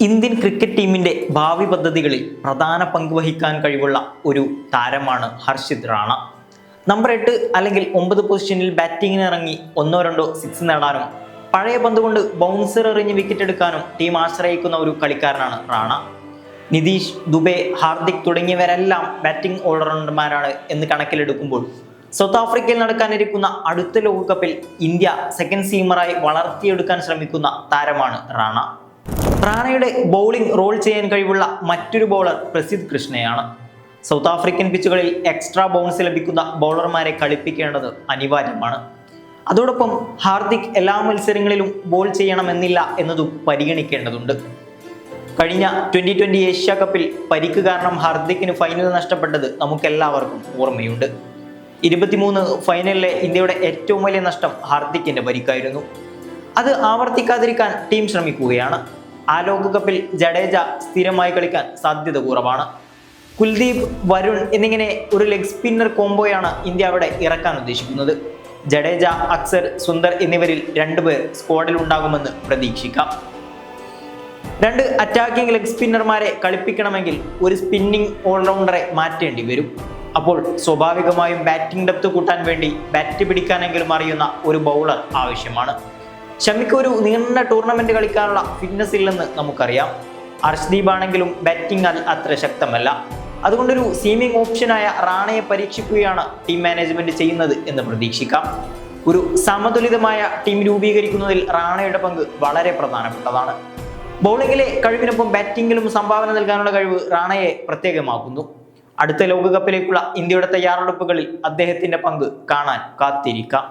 Indian cricket ടീമിന്റെ ഭാവി പദ്ധതികളിൽ പ്രധാന പങ്ക് വഹിക്കാൻ കഴിവുള്ള ഒരു താരമാണ് ഹർഷിത് റാണ. നമ്പർ 8 അല്ലെങ്കിൽ 9 പൊസിഷനിൽ ബാറ്റിങ്ങിന് ഇറങ്ങി ഒന്നോ രണ്ടോ സിക്സ് നേടാനും പഴയ പന്ത് കൊണ്ട് ബൗൺസർ എറിഞ്ഞ് വിക്കറ്റ് എടുക്കാനും ടീം ആശ്രയിക്കുന്ന ഒരു കളിക്കാരനാണ് റാണ. നിതീഷ്, ദുബെ, ഹാർദിക് തുടങ്ങിയവരെല്ലാം ബാറ്റിംഗ് ഓൾറൗണ്ടർമാരാണ് എന്ന് കണക്കിലെടുക്കുമ്പോൾ സൗത്ത് ആഫ്രിക്കയിൽ നടക്കാനിരിക്കുന്ന അടുത്ത ലോകകപ്പിൽ ഇന്ത്യ സെക്കൻഡ് സീമറായി വളർത്തിയെടുക്കാൻ ശ്രമിക്കുന്ന താരമാണ് റാണ. റാണയുടെ ബൗളിംഗ് റോൾ ചെയ്യാൻ കഴിവുള്ള മറ്റൊരു ബൗളർ പ്രസിദ്ധ് കൃഷ്ണയാണ്. സൗത്ത് ആഫ്രിക്കൻ പിച്ചുകളിൽ എക്സ്ട്രാ ബൗൺസ് ലഭിക്കുന്ന ബൗളർമാരെ കളിപ്പിക്കേണ്ടത് അനിവാര്യമാണ്. അതോടൊപ്പം ഹാർദിക് എല്ലാ മത്സരങ്ങളിലും ബോൾ ചെയ്യണമെന്നില്ല എന്നതും പരിഗണിക്കേണ്ടതുണ്ട്. കഴിഞ്ഞ 2020 ഏഷ്യ കപ്പിൽ പരിക്ക് കാരണം ഹാർദിക്കിന് ഫൈനൽ നഷ്ടപ്പെട്ടത് നമുക്കെല്ലാവർക്കും ഓർമ്മയുണ്ട്. 23 ഫൈനലിലെ ഇന്ത്യയുടെ ഏറ്റവും വലിയ നഷ്ടം ഹാർദിക്കിന്റെ പരിക്കായിരുന്നു. അത് ആവർത്തിക്കാതിരിക്കാൻ ടീം ശ്രമിക്കുകയാണ്. ആ ലോകകപ്പിൽ ജഡേജ സ്ഥിരമായി കളിക്കാൻ സാധ്യത കുറവാണ്. കുൽദീപ്, വരുൺ എന്നിങ്ങനെ ഒരു ലെഗ് സ്പിന്നർ കോംബോയാണ് ഇന്ത്യ അവിടെ ഇറക്കാൻ ഉദ്ദേശിക്കുന്നത്. ജഡേജ, അക്സർ, സുന്ദർ എന്നിവരിൽ 2 പേർ സ്ക്വാഡിൽ ഉണ്ടാകുമെന്ന് പ്രതീക്ഷിക്കാം. 2 അറ്റാക്കിംഗ് ലെഗ് സ്പിന്നർമാരെ കളിപ്പിക്കണമെങ്കിൽ ഒരു സ്പിന്നിംഗ് ഓൾറൗണ്ടറെ മാറ്റേണ്ടി വരും. അപ്പോൾ സ്വാഭാവികമായും ബാറ്റിംഗ് ഡെപ്ത് കൂട്ടാൻ വേണ്ടി ബാറ്റ് പിടിക്കാനെങ്കിലും അറിയുന്ന ഒരു ബൗളർ ആവശ്യമാണ്. ഷമിക്ക് ഒരു നീണ്ട ടൂർണമെന്റ് കളിക്കാനുള്ള ഫിറ്റ്നസ് ഇല്ലെന്ന് നമുക്കറിയാം. അർഷ്ദീപ് ആണെങ്കിലും ബാറ്റിംഗ് അത്ര ശക്തമല്ല. അതുകൊണ്ടൊരു സീമിംഗ് ഓപ്ഷനായ റാണയെ പരീക്ഷിക്കുകയാണ് ടീം മാനേജ്മെന്റ് ചെയ്യുന്നത് എന്ന് പ്രതീക്ഷിക്കാം. ഒരു സമതുലിതമായ ടീം രൂപീകരിക്കുന്നതിൽ റാണയുടെ പങ്ക് വളരെ പ്രധാനപ്പെട്ടതാണ്. ബൗളിങ്ങിലെ കഴിവിനൊപ്പം ബാറ്റിംഗിലും സംഭാവന നൽകാനുള്ള കഴിവ് റാണയെ പ്രത്യേകമാക്കുന്നു. അടുത്ത ലോകകപ്പിലേക്കുള്ള ഇന്ത്യയുടെ തയ്യാറെടുപ്പുകളിൽ അദ്ദേഹത്തിന്റെ പങ്ക് കാണാൻ കാത്തിരിക്കാം.